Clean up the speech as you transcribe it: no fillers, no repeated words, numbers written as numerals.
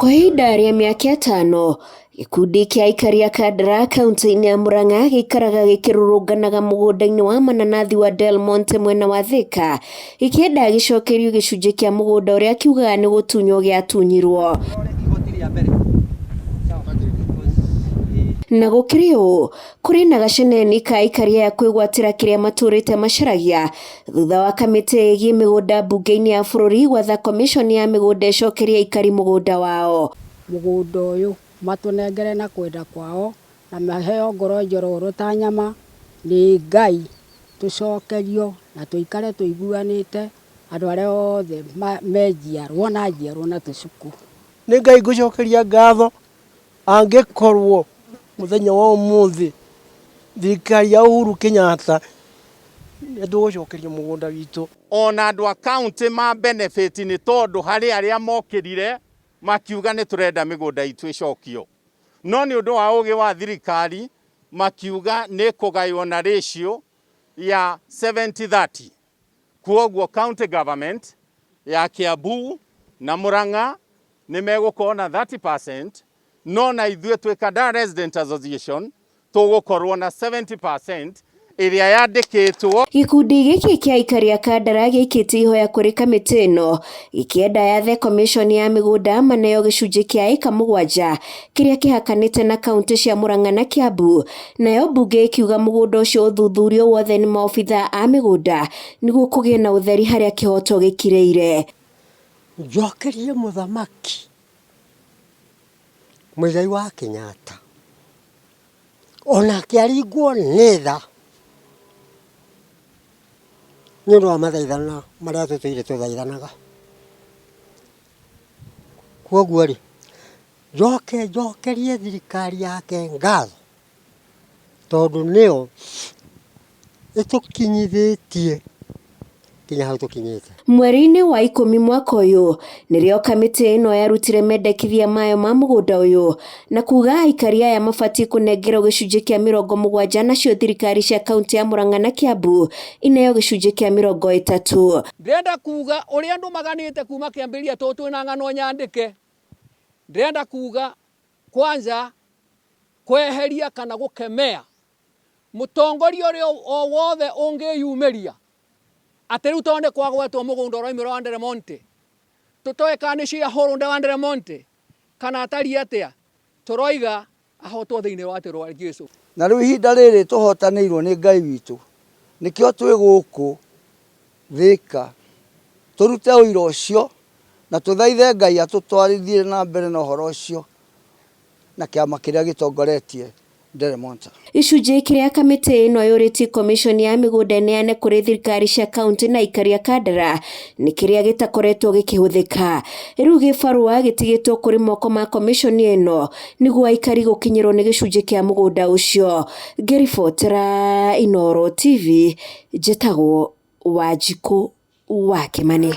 Kwa ihinda rĩa mĩaka 5, gĩkundi kĩa aikari a Kandara kaunti-inĩ ya Mũrang'a gĩikaraga gĩkĩrũrũnganaga mũgũnda-inĩ wa mananathi wa Delmonte mwena wa Thika, gĩkĩenda gĩcokerio gĩcunjĩ kĩa mũgũnda ũrĩa kiugaga nĩ gũtunywo gĩatunyirwo. Na gũkĩrĩ ũũ, kũrĩ na gaceneni ka aikari aya kwĩgwatĩra kĩrĩa matũrĩte macaragia thutha wa kamĩtĩ ĩgiĩ mĩgũnda mbunge-inĩ ya bũrũri gwatha komishoni ya mĩgũnda ĩcokerie aikari mũgũnda wao. Mũgũnda ũyũ matũnengere na kwenda kwao na maheo ngoro njororo ta nyama nĩ Ngai, tũcokerio na tũikare tũiguanĩte andũ arĩa othe menjiarwo na njiarwo na tũcuku. Nĩ Ngai ngũcokeria ngatho angĩkorwo mũthenya wa ũmũthĩ thirikari ya Uhuru Kenyatta nĩtũgũcokerio mũgũnda witũ. Ona andũ a county ma benefit nĩ tondũ harĩ arĩa mokĩrire makiuga nĩ tũrenda mĩgũnda itũ ĩcokio. No nĩ ũndũ wa ũgĩ wa thirikari makiuga nĩ kũgaywo na ratio ya 70-30. Kuoguo county government ya Kiambu na Mũrang'a nĩ megũkorwo na 30%, no na ithuĩ twĩ Kandara Resident Association tũgũkorwo na 70% ĩrĩa yandĩkĩtwo. Gĩkundi gĩkĩ kĩa aikari a Kandara gĩkĩte ihoya kũrĩ kamĩtĩ ĩno gĩkĩenda yathe komishoni ya mĩgũnda maneo gĩcunjĩ kĩa ĩka 7 kĩrĩa kĩhakanĩte na kaunti cia Mũrang'a na Kiambu, nayo mbunge ĩkiuga mũgũnda ũcio ũthuthurio wothe nĩ maobitha a mĩgũnda nĩguo kũgĩe na ũtheri harĩa kĩhoto gĩkirĩire. Njokerie mũthamaki Mũico wa Kenyatta ona kĩaringwo nĩ tha nĩ ũndũ wa mathaithana marĩa tũtũire tũthaithanaga. Kuoguo rĩ, njokerie thirikari yake ngatho tondũ nĩyo ĩtũkinyithĩtie kinya hau tũkinyĩte. Mweri-inĩ wa 10 mwaka ũyũ nĩrĩo kamĩtĩ ĩno yarutire mendekithia mayo ma mũgũnda ũyũ na kuga aikari aya mabatiĩ kũnengerwo gĩcunjĩ kĩa 70 nacio thirikari cia kaunti ya Mũrang'a na Kiambu ineo gĩcunjĩ kĩa 30. Ndĩrenda kuga ũrĩa andũ maganĩte kuma kĩambĩrĩria tũtũ na ng'ano nyandĩke. Ndĩrenda kuga kwanza kweheria kana gũkemea mũtongoria ũrĩa o wothe ũngĩyumĩria atĩ rĩu tondũ kwagwetwo mũgũnda ũraimĩrwo wa Delmonte, tũtoĩ kana nĩ cia hũrũnda wa Delmonte kana atariĩ atĩa, tũroiga ahotwo thĩinĩ wa rĩĩtwa rĩa Jesũ. Na rĩu ihinda rĩrĩ tũhotanĩirwo nĩ Ngai witũ, nĩkĩo twĩ gũkũ Thika tũrute ũira ũcio na tũthaithe Ngai atũtwarithie na mbere na ũhoro ũcio na kĩama kĩrĩa gĩtongoretie Delmonte. Gĩcunjĩ kĩrĩa kamĩtĩ ĩno yũrĩtie komishoni ya mĩgũnda ĩneane kũrĩ thirikari cia kaunti na aikari a Kandara nĩ kĩrĩa gĩtakoretwo gĩkĩhũthĩka. Rĩu gĩbarũa gĩtigĩtwo kũrĩ moko ma komishoni ĩno nĩguo aikari gũkinyĩrwo nĩ gĩcunjĩ kĩa mũgũnda ũcio. Ngĩribotera Inooro TV, njĩtagwo Mũico wa Kimani.